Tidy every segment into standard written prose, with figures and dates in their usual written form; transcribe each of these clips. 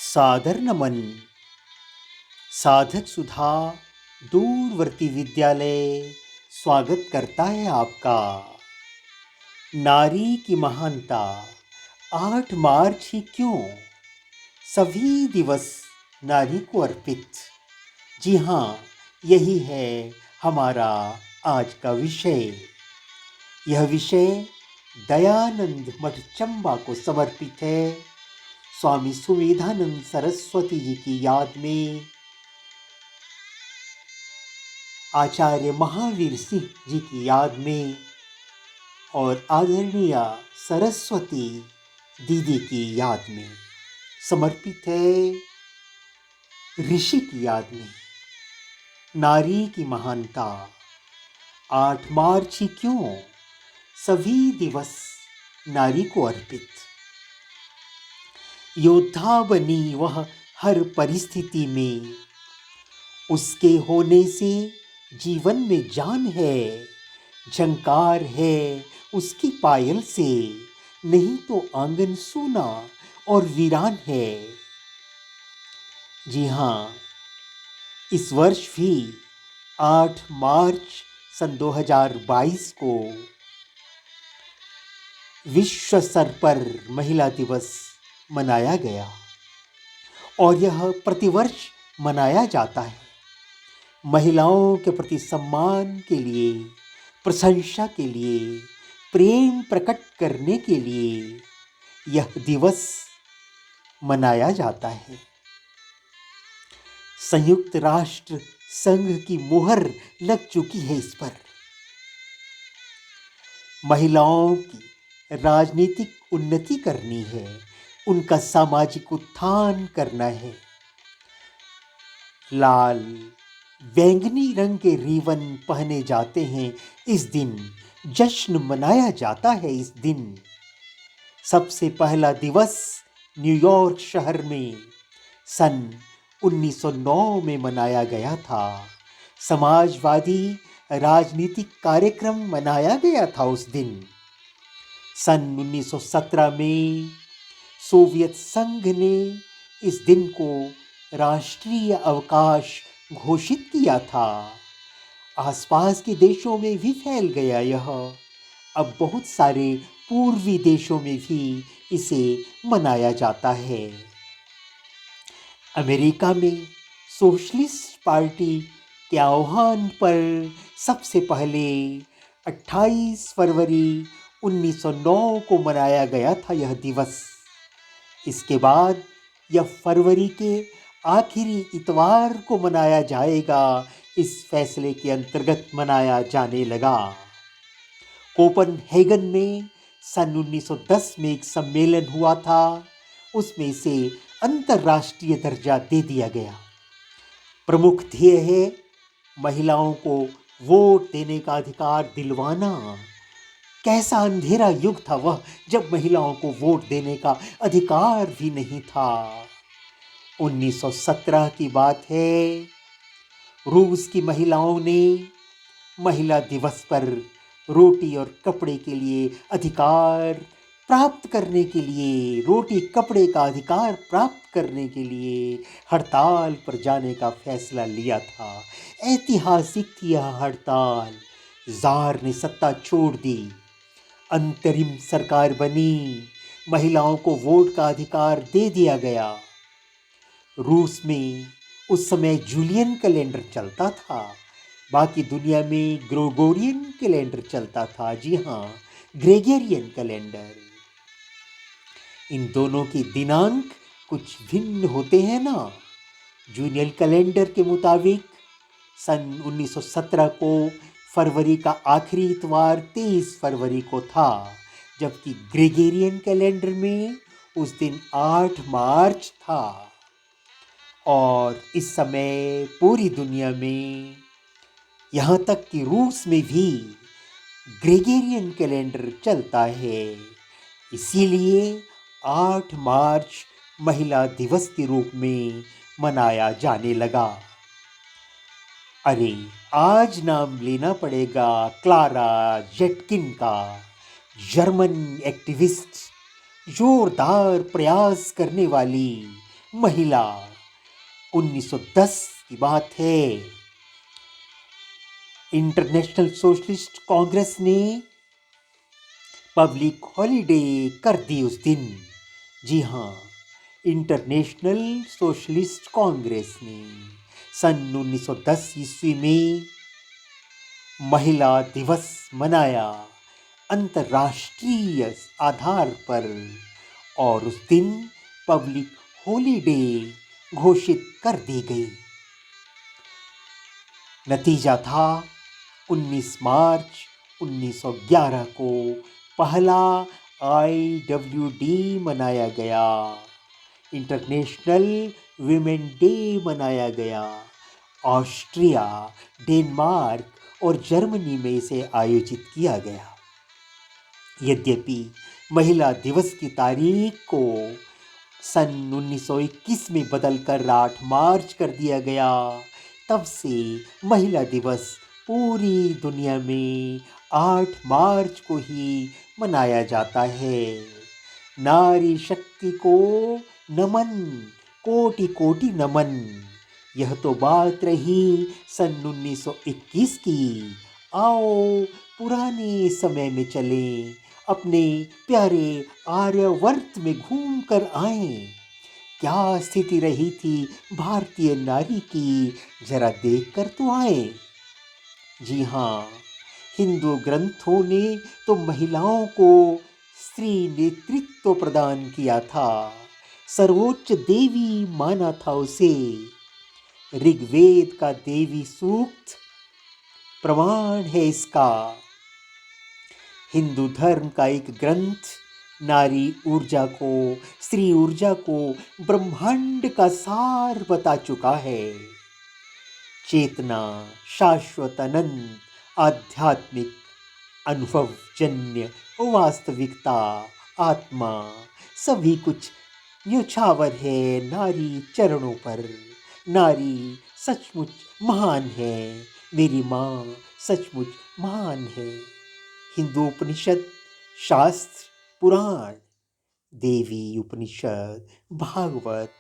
सादर नमन। साधक सुधा दूरवर्ती विद्यालय स्वागत करता है आपका। नारी की महानता 8 मार्च ही क्यों, सभी दिवस नारी को अर्पित। जी हाँ, यही है हमारा आज का विषय। यह विषय दयानंद मठ चंबा को समर्पित है। स्वामी सुमेधानंद सरस्वती जी की याद में, आचार्य महावीर सिंह जी की याद में और आदरणीय सरस्वती दीदी की याद में समर्पित है। ऋषि की याद में नारी की महानता 8 मार्च ही क्यों, सभी दिवस नारी को अर्पित। योद्धा बनी वह हर परिस्थिति में, उसके होने से जीवन में जान है। झंकार है उसकी पायल से, नहीं तो आंगन सूना और वीरान है। जी हाँ, इस वर्ष भी 8 मार्च सन 2022 को विश्व स्तर पर महिला दिवस मनाया गया और यह प्रतिवर्ष मनाया जाता है। महिलाओं के प्रति सम्मान के लिए, प्रशंसा के लिए, प्रेम प्रकट करने के लिए यह दिवस मनाया जाता है। संयुक्त राष्ट्र संघ की मुहर लग चुकी है इस पर। महिलाओं की राजनीतिक उन्नति करनी है, उनका सामाजिक उत्थान करना है। लाल बैंगनी रंग के रिबन पहने जाते हैं इस दिन, जश्न मनाया जाता है इस दिन। सबसे पहला दिवस न्यूयॉर्क शहर में सन 1909 में मनाया गया था। समाजवादी राजनीतिक कार्यक्रम मनाया गया था उस दिन। सन 1917 में सोवियत संघ ने इस दिन को राष्ट्रीय अवकाश घोषित किया था। आसपास के देशों में भी फैल गया यह। अब बहुत सारे पूर्वी देशों में भी इसे मनाया जाता है। अमेरिका में सोशलिस्ट पार्टी के आह्वान पर सबसे पहले 28 फरवरी 1909 को मनाया गया था यह दिवस। इसके बाद यह फरवरी के आखिरी इतवार को मनाया जाएगा, इस फैसले के अंतर्गत मनाया जाने लगा। कोपनहेगन में सन 1910 में एक सम्मेलन हुआ था, उसमें इसे अंतर्राष्ट्रीय दर्जा दे दिया गया। प्रमुख ध्येय है महिलाओं को वोट देने का अधिकार दिलवाना। कैसा अंधेरा युग था वह, जब महिलाओं को वोट देने का अधिकार भी नहीं था। 1917 की बात है। रूस की महिलाओं ने महिला दिवस पर रोटी और कपड़े के लिए अधिकार प्राप्त करने के लिए, रोटी कपड़े का अधिकार प्राप्त करने के लिए हड़ताल पर जाने का फैसला लिया था। ऐतिहासिक थी यह हड़ताल। जार ने सत्ता छोड़ दी, अंतरिम सरकार बनी, महिलाओं को वोट का अधिकार दे दिया गया। रूस में उस समय जूलियन कैलेंडर चलता था, बाकी दुनिया में ग्रेगोरियन कैलेंडर चलता था। जी हाँ, ग्रेगोरियन कैलेंडर। इन दोनों के दिनांक कुछ भिन्न होते हैं ना। जूलियन कैलेंडर के मुताबिक सन 1917 को फरवरी का आखिरी इतवार 23 फरवरी को था, जबकि ग्रेगोरियन कैलेंडर में उस दिन 8 मार्च था। और इस समय पूरी दुनिया में, यहाँ तक कि रूस में भी ग्रेगोरियन कैलेंडर चलता है। इसीलिए 8 मार्च महिला दिवस के रूप में मनाया जाने लगा। अरे आज नाम लेना पड़ेगा क्लारा जेटकिन का, जर्मन एक्टिविस्ट, जोरदार प्रयास करने वाली महिला। 1910 की बात है। इंटरनेशनल सोशलिस्ट कांग्रेस ने पब्लिक हॉलिडे कर दी उस दिन। जी हाँ, इंटरनेशनल सोशलिस्ट कांग्रेस ने सन 1910 ईस्वी में महिला दिवस मनाया अंतर्राष्ट्रीय आधार पर, और उस दिन पब्लिक हॉलिडे घोषित कर दी गई। नतीजा था 19 मार्च 1911 को पहला IWD मनाया गया, इंटरनेशनल वीमेन डे मनाया गया। ऑस्ट्रिया, डेनमार्क और जर्मनी में इसे आयोजित किया गया। यद्यपि महिला दिवस की तारीख को सन 1921 में बदलकर 8 मार्च कर दिया गया, तब से महिला दिवस पूरी दुनिया में 8 मार्च को ही मनाया जाता है। नारी शक्ति को नमन, कोटि कोटि नमन। यह तो बात रही सन 1921 की। आओ पुराने समय में चलें, अपने प्यारे आर्यवर्त में घूम कर आएं। क्या स्थिति रही थी भारतीय नारी की, जरा देख कर तो आए। जी हाँ, हिंदू ग्रंथों ने तो महिलाओं को स्त्री नेतृत्व प्रदान किया था, सर्वोच्च देवी माना था उसे। ऋग्वेद का देवी सूक्त प्रमाण है इसका। हिंदू धर्म का एक ग्रंथ नारी ऊर्जा को, स्त्री ऊर्जा को ब्रह्मांड का सार बता चुका है। चेतना, शाश्वत, अनंत, आध्यात्मिक, अनुभवजन्य, वास्तविकता, आत्मा, सभी कुछ न्योछावर है नारी चरणों पर। नारी सचमुच महान है, मेरी माँ सचमुच महान है। हिंदू उपनिषद, शास्त्र, पुराण, देवी उपनिषद, भागवत,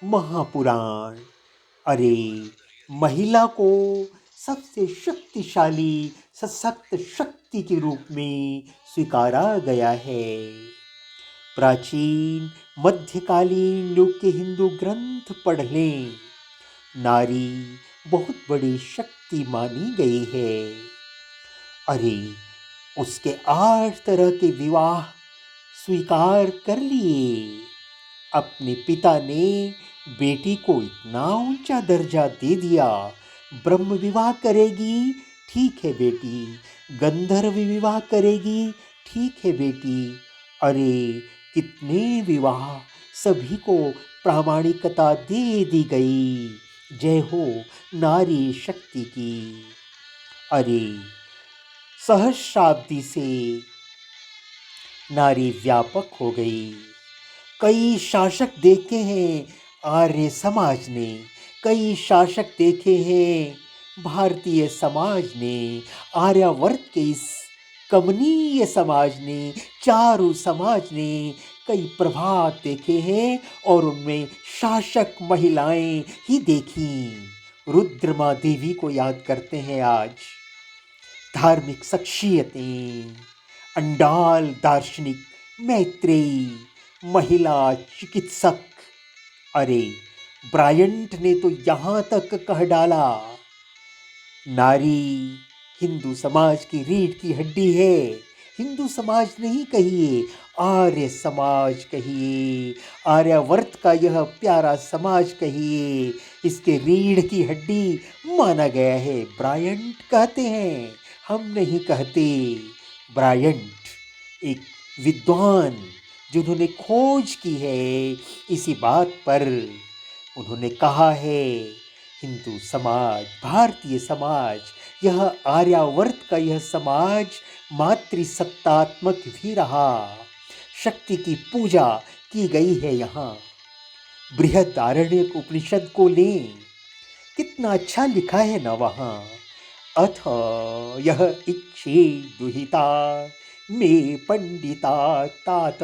महापुराण, अरे महिला को सबसे शक्तिशाली सशक्त शक्ति के रूप में स्वीकारा गया है। प्राचीन मध्यकालीन युग के हिंदू ग्रंथ पढ़ लें, नारी बहुत बड़ी शक्ति मानी गई है। अरे उसके 8 तरह के विवाह स्वीकार कर लिए। अपने पिता ने बेटी को इतना ऊंचा दर्जा दे दिया, ब्रह्म विवाह करेगी, ठीक है बेटी, गंधर्व विवाह करेगी, ठीक है बेटी। अरे कितने विवाह, सभी को प्रामाणिकता दे दी गई। जय हो नारी शक्ति की। अरे सहस्राब्दी से नारी व्यापक हो गई। कई शासक देखे हैं आर्य समाज ने, कई शासक देखे हैं भारतीय समाज ने, आर्यावर्त के इस कमनीय समाज ने, चारु समाज ने कई प्रभात देखे हैं और उनमें शासक महिलाएं ही देखी। रुद्रमा देवी को याद करते हैं आज। धार्मिक शख्सियतें, अंडाल दार्शनिक, मैत्रेयी, महिला चिकित्सक। अरे ब्रायंट ने तो यहाँ तक कह डाला, नारी हिंदू समाज की रीढ़ की हड्डी है। हिंदू समाज नहीं कहिए, आर्य समाज कहिए, आर्यावर्त का यह प्यारा समाज कहिए, इसके रीढ़ की हड्डी माना गया है। ब्रायंट कहते हैं, हम नहीं कहते। ब्रायंट एक विद्वान जिन्होंने खोज की है इसी बात पर, उन्होंने कहा है हिंदू समाज, भारतीय समाज, यह आर्यावर्त का यह समाज मातृसत्तात्मक भी रहा। शक्ति की पूजा की गई है यहाँ। बृहदारण्यक उपनिषद को लें, कितना अच्छा लिखा है ना वहाँ। अथ यह इच्छे दुहिता मे पंडिता तात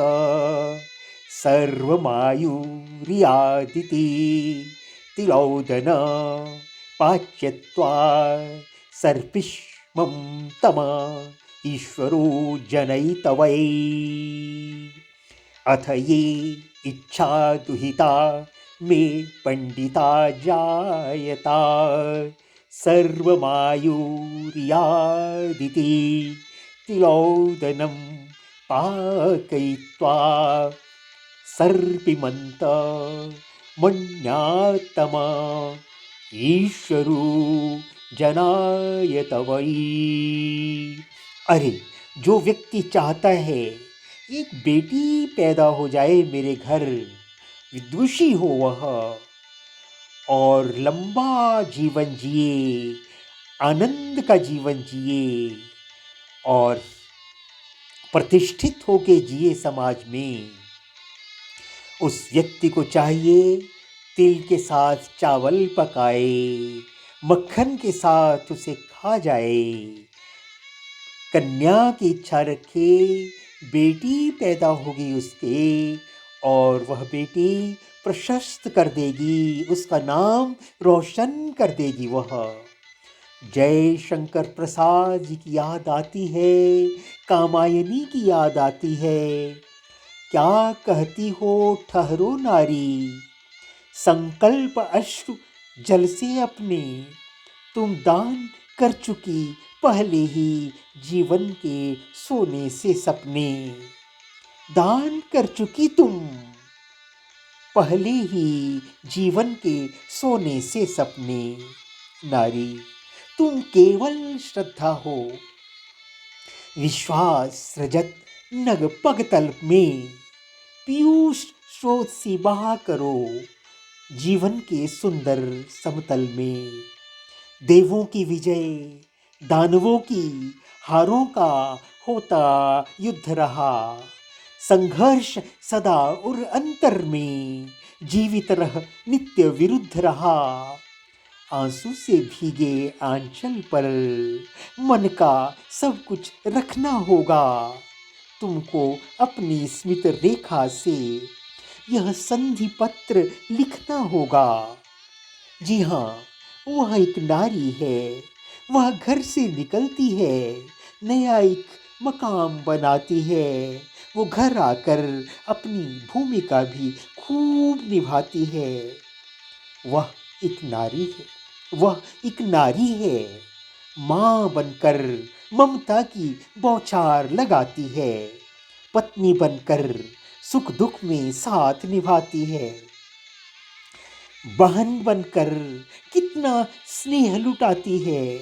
सर्वमायुरियादिति तिलोदन पाच्यत्वा सर्पिष्मं तम ईश्वरो जनयितवै। अथ ये इच्छा दुहिता मे पंडिता जायता सर्वमायुर्यादिति तिलोदनं पाकयित्वा सर्पिमन्त मन्यात्तमा ईश्वरो जनायत वै। अरे, जो व्यक्ति चाहता है एक बेटी पैदा हो जाए मेरे घर, विदुषी हो वह, और लंबा जीवन जिए, आनंद का जीवन जिए और प्रतिष्ठित होके जिए समाज में, उस व्यक्ति को चाहिए तिल के साथ चावल पकाए, मक्खन के साथ उसे खा जाए, कन्या की इच्छा रखे, बेटी पैदा होगी उसके और वह बेटी प्रशस्त कर देगी, उसका नाम रोशन कर देगी वह। जय शंकर प्रसाद जी की याद आती है, कामायनी की याद आती है। क्या कहती हो ठहरो नारी, संकल्प अश्रु जल से अपने, तुम दान कर चुकी पहले ही जीवन के सोने से सपने। दान कर चुकी तुम पहले ही जीवन के सोने से सपने। नारी, तुम केवल श्रद्धा हो, विश्वास रजत नग पगतल में, पीयूष स्रोत सी बहा करो जीवन के सुंदर समतल में। देवों की विजय, दानवों की हारों का होता युद्ध रहा, संघर्ष सदा और अंतर में, जीवित रह नित्य विरुद्ध रहा। आंसू से भीगे आंचल पर मन का सब कुछ रखना होगा, तुमको अपनी स्मित रेखा से यह संधि पत्र लिखना होगा। जी हाँ, वह एक नारी है, वह घर से निकलती है, नया एक मकाम बनाती है, वो घर आकर अपनी भूमिका भी खूब निभाती है। वह एक नारी है, वह एक नारी है, माँ बनकर ममता की बौछार लगाती है, पत्नी बनकर सुख दुख में साथ निभाती है, बहन बनकर कितना स्नेह लुटाती है,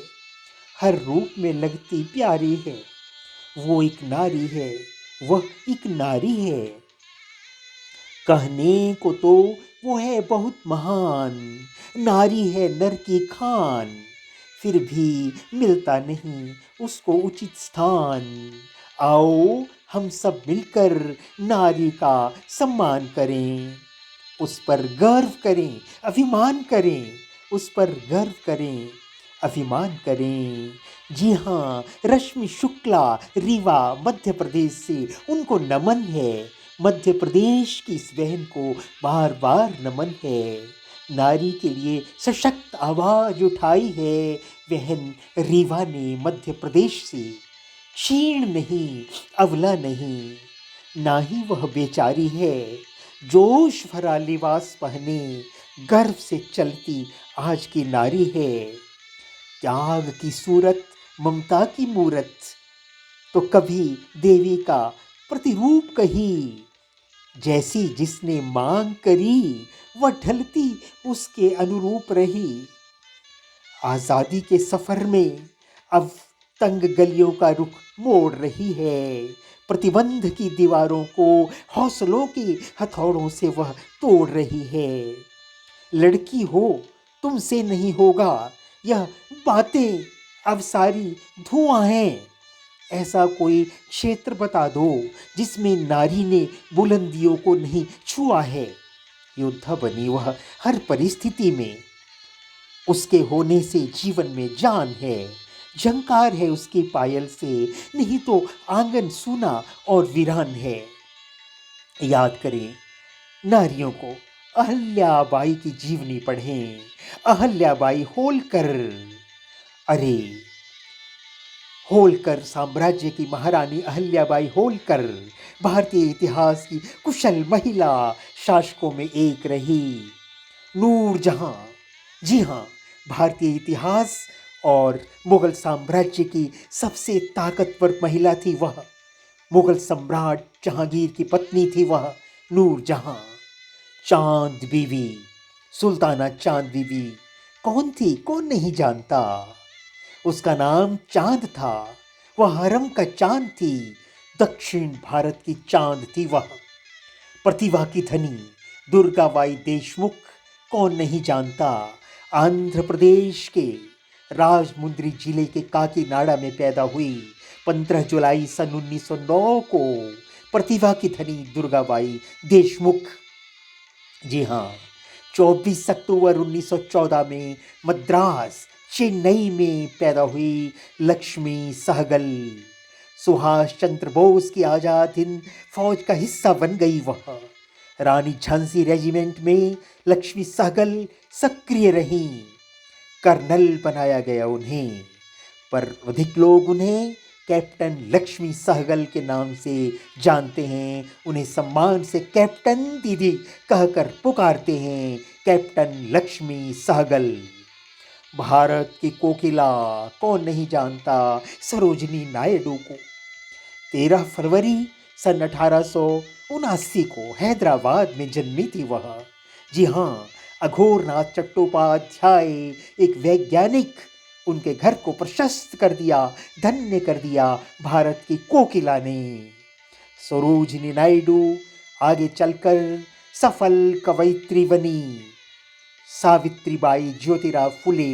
हर रूप में लगती प्यारी है। वो एक नारी है, वह एक नारी है। कहने को तो वो है बहुत महान, नारी है नर की खान, फिर भी मिलता नहीं उसको उचित स्थान। आओ हम सब मिलकर नारी का सम्मान करें, उस पर गर्व करें, अभिमान करें, उस पर गर्व करें, अभिमान करें। जी हाँ, रश्मि शुक्ला रीवा मध्य प्रदेश से उनको नमन है, मध्य प्रदेश की इस बहन को बार बार नमन है। नारी के लिए सशक्त आवाज उठाई है बहन रीवा ने मध्य प्रदेश से। क्षीण नहीं, अवला नहीं, ना ही वह बेचारी है, जोश भरा लिबास पहने गर्व से चलती आज की नारी है। त्याग की सूरत, ममता की मूरत, तो कभी देवी का प्रतिरूप कही, जैसी जिसने मांग करी वह ढलती उसके अनुरूप रही। आजादी के सफर में अब तंग गलियों का रुख मोड़ रही है, प्रतिबंध की दीवारों को हौसलों की हथौड़ों से वह तोड़ रही है। लड़की हो, तुमसे नहीं होगा, यह बातें अब सारी धुआं हैं। ऐसा कोई क्षेत्र बता दो जिसमें नारी ने बुलंदियों को नहीं छुआ है। योद्धा बनी वह हर परिस्थिति में, उसके होने से जीवन में जान है, झंकार है उसकी पायल से, नहीं तो आंगन सूना और वीरान है। याद करें नारियों को, अहल्याबाई की जीवनी पढ़ें, अहल्याबाई होलकर। अरे होलकर साम्राज्य की महारानी अहल्याबाई होलकर भारतीय इतिहास की कुशल महिला शासकों में एक रही। नूरजहां, जी हाँ, भारतीय इतिहास और मुगल साम्राज्य की सबसे ताकतवर महिला थी वह। मुगल सम्राट जहांगीर की पत्नी थी वह नूरजहां। चांद बीवी, सुल्ताना चांद बीवी कौन थी, कौन नहीं जानता। उसका नाम चांद था, वह हरम का चांद थी, दक्षिण भारत की चांद थी वह। प्रतिभा की धनी दुर्गाबाई देशमुख कौन नहीं जानता। आंध्र प्रदेश के राजमुंद्री जिले के काकीनाडा में पैदा हुई। 15 जुलाई सन 1909 को प्रतिभा की धनी दुर्गाबाई देशमुख, जी हाँ, 24 अक्टूबर 1914 में मद्रास चेन्नई में पैदा हुई लक्ष्मी सहगल। सुभाष चंद्र बोस की आजाद हिंद फौज का हिस्सा बन गई वह। रानी झांसी रेजिमेंट में लक्ष्मी सहगल सक्रिय रहीं। कर्नल बनाया गया उन्हें, पर अधिक लोग उन्हें कैप्टन लक्ष्मी सहगल के नाम से जानते हैं। उन्हें सम्मान से कैप्टन दीदी कहकर पुकारते हैं, कैप्टन लक्ष्मी सहगल। भारत की कोकिला कौन नहीं जानता सरोजिनी नायडू को। 13 फरवरी सन 1879 को हैदराबाद में जन्मी थी वह। जी हाँ, अघोरनाथ चट्टोपाध्याय एक वैज्ञानिक, उनके घर को प्रशस्त कर दिया, धन्य कर दिया भारत की कोकिला ने। सरोजिनी नायडू आगे चलकर सफल कवयित्री बनी। सावित्रीबाई ज्योतिराव फुले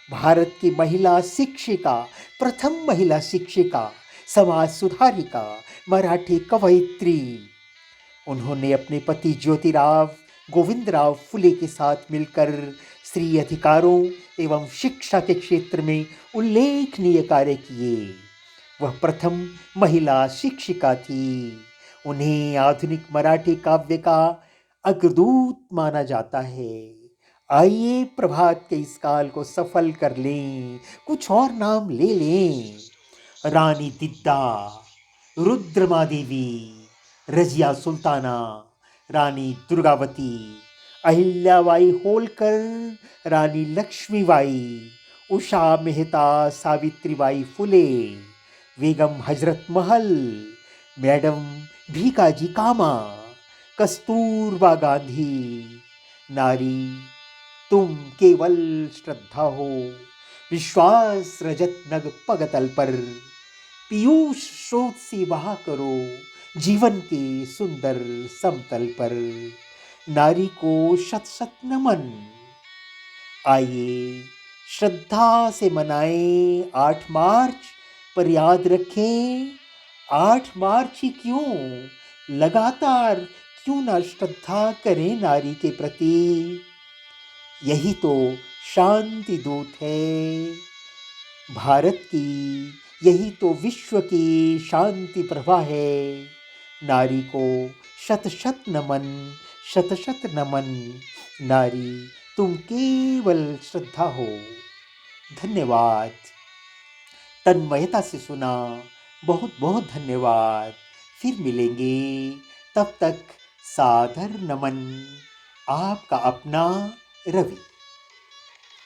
भारत की महिला शिक्षिका, प्रथम महिला शिक्षिका, समाज सुधारिका, मराठी कवयित्री। उन्होंने अपने पति ज्योतिराव गोविंदराव फुले के साथ मिलकर स्त्री अधिकारों एवं शिक्षा के क्षेत्र में उल्लेखनीय कार्य किए। वह प्रथम महिला शिक्षिका थी। उन्हें आधुनिक मराठी काव्य का अग्रदूत माना जाता है। आइए प्रभात के इस काल को सफल कर लें, कुछ और नाम ले लें। रानी दिद्दा, रुद्रमा देवी, रजिया सुल्ताना, रानी दुर्गावती, अहिल्याबाई होलकर, रानी लक्ष्मीबाई, उषा मेहता, सावित्रीबाई फुले, बेगम हजरत महल, मैडम भीकाजी कामा, कस्तूरबा गांधी। नारी तुम केवल श्रद्धा हो, विश्वास रजत नग पगतल पर, पीयूष स्रोत से बहा करो जीवन के सुंदर समतल पर। नारी को शत शत नमन। आइए श्रद्धा से मनाएं 8 मार्च, पर याद रखें 8 मार्च ही क्यों, लगातार क्यों ना श्रद्धा करें नारी के प्रति। यही तो शांति दूत है भारत की, यही तो विश्व की शांति प्रभा है। नारी को शत शत नमन, शत शत नमन। नारी तुम केवल श्रद्धा हो। धन्यवाद। तन्मयता से सुना, बहुत बहुत धन्यवाद। फिर मिलेंगे, तब तक सादर नमन। आपका अपना रवि।